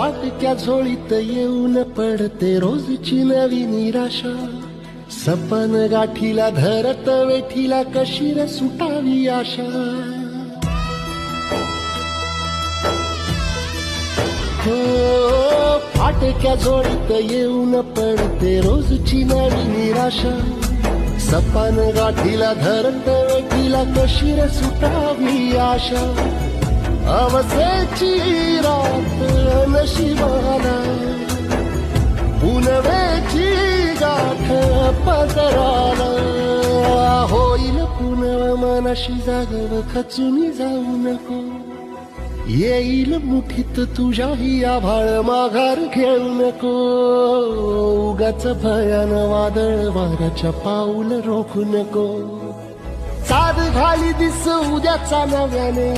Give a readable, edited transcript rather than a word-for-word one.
फाटक्या झोळीत येऊन पडते रोजची नवी निराशा. सपन गाठीला धरत वेठीला कशी रे सुटावी आशा. हो फाटक्या झोळीत येऊन पडते रोजची नवी निराशा. सपन गाठीला धरत वेठीला कशी रे सुटावी आशा. अवसेची रात नशिबाला पुनवेची गाठ पदराला. होईल पुनव मनाशी जागव खचून जाऊ नको. येईल मुठीत तुझ्याही आभाळ माघार घेऊ नको. उगाच भयान वादळ वाऱ्याच्या पाऊल रोखू नको. साध घाली दिस उद्याचा नव्याने